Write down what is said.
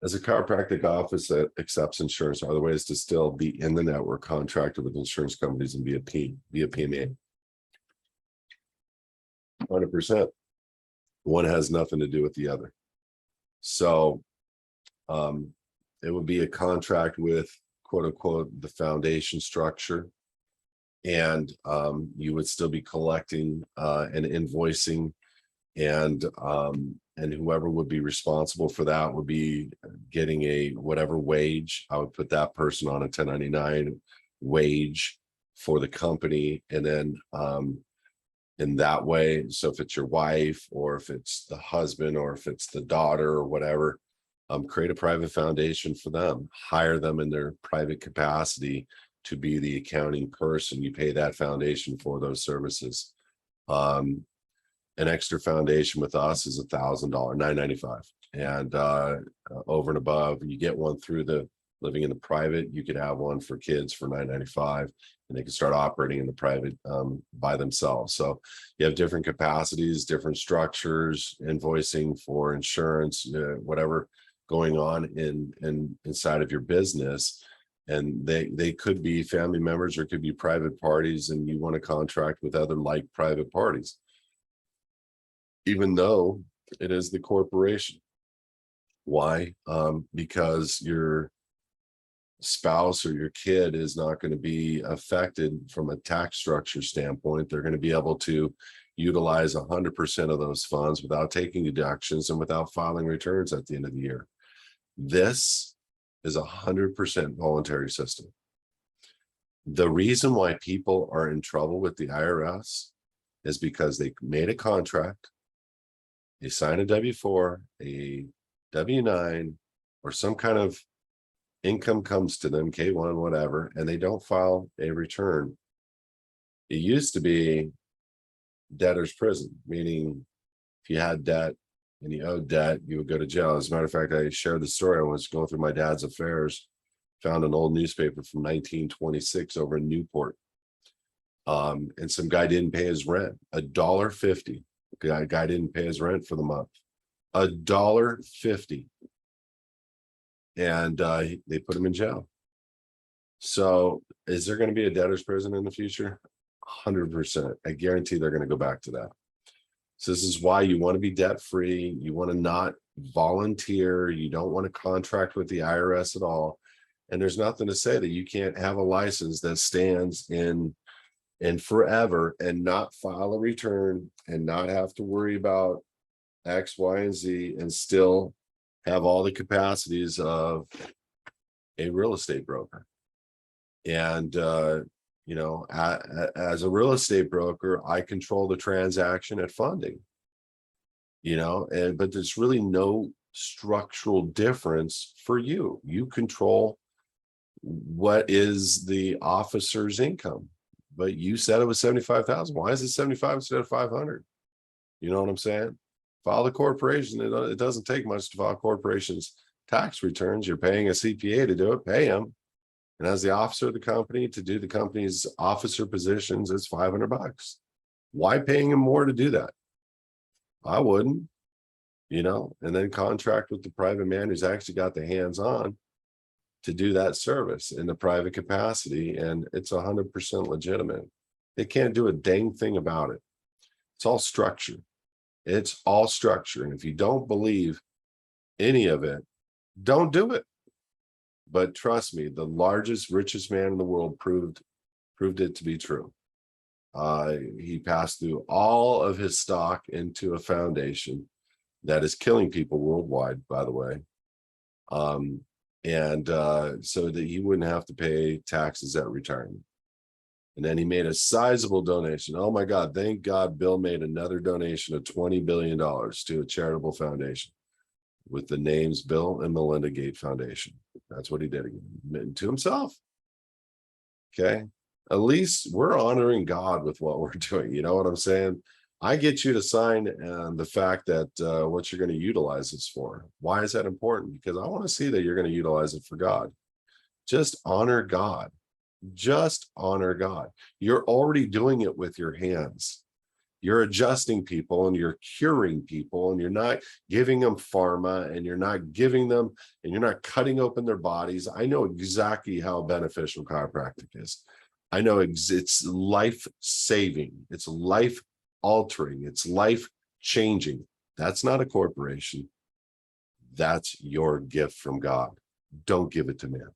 As a chiropractic office that accepts insurance, are there ways to still be in the network contracted with insurance companies and be a PMA? 100%. One has nothing to do with the other. So it would be a contract with quote unquote the foundation structure, and you would still be collecting and invoicing, and whoever would be responsible for that would be getting a whatever wage. I would put that person on a 1099 wage for the company, and then in that way, so if it's your wife or if it's the husband or if it's the daughter or whatever, create a private foundation for them, hire them in their private capacity to be the accounting person. You pay that foundation for those services. An extra foundation with us is $1,000, $995, and over and above, you get one through the living in the private. You could have one for kids for $995, and they can start operating in the private by themselves. So you have different capacities, different structures, invoicing for insurance, whatever going on inside of your business. And they could be family members or could be private parties, and you want to contract with other like private parties, even though it is the corporation. Why? Because your spouse or your kid is not going to be affected from a tax structure standpoint. They're going to be able to utilize 100% of those funds without taking deductions and without filing returns at the end of the year. This is 100% voluntary system. The reason why people are in trouble with the IRS is because they made a contract, they sign a W-4, a W-9, or some kind of income comes to them, K-1, whatever, and they don't file a return. It used to be debtor's prison, meaning if you had debt and you owed debt, you would go to jail. As a matter of fact, I shared the story. I was going through my dad's affairs, found an old newspaper from 1926 over in Newport. And some guy didn't pay his rent, $1.50. Guy didn't pay his rent for the month, $1.50. And they put him in jail. So is there going to be a debtor's prison in the future? 100%. I guarantee they're going to go back to that. So this is why you want to be debt free. You want to not volunteer. You don't want to contract with the IRS at all. And there's nothing to say that you can't have a license that stands in forever and not file a return and not have to worry about X, Y, and Z and still have all the capacities of a real estate broker. And, as a real estate broker, I control the transaction at funding, but there's really no structural difference for you. You control what is the officer's income, but you said it was 75,000. Why is it 75 instead of 500? You know what I'm saying? File the corporation. It doesn't take much to file corporations tax returns. You're paying a CPA to do it, pay him. And as the officer of the company to do the company's officer positions, it's $500. Why paying him more to do that? I wouldn't, and then contract with the private man who's actually got the hands-on to do that service in the private capacity. And it's 100% legitimate. They can't do a dang thing about it. It's all structure. It's all structure. And if you don't believe any of it, don't do it. But trust me, the largest, richest man in the world proved it to be true. He passed through all of his stock into a foundation that is killing people worldwide, by the way. So that he wouldn't have to pay taxes at retirement. And then he made a sizable donation. Oh my God, thank God Bill made another donation of $20 billion to a charitable foundation with the names Bill and Melinda Gates Foundation. That's what he did to himself. Okay. At least we're honoring God with what we're doing. You know what I'm saying? I get you to sign the fact that what you're going to utilize this for. Why is that important? Because I want to see that you're going to utilize it for God. Just honor God. Just honor God. You're already doing it with your hands. You're adjusting people and you're curing people, and you're not giving them pharma, and you're not giving them, and you're not cutting open their bodies. I know exactly how beneficial chiropractic is. I know it's life-saving, it's life-altering, it's life-changing. That's not a corporation. That's your gift from God. Don't give it to man.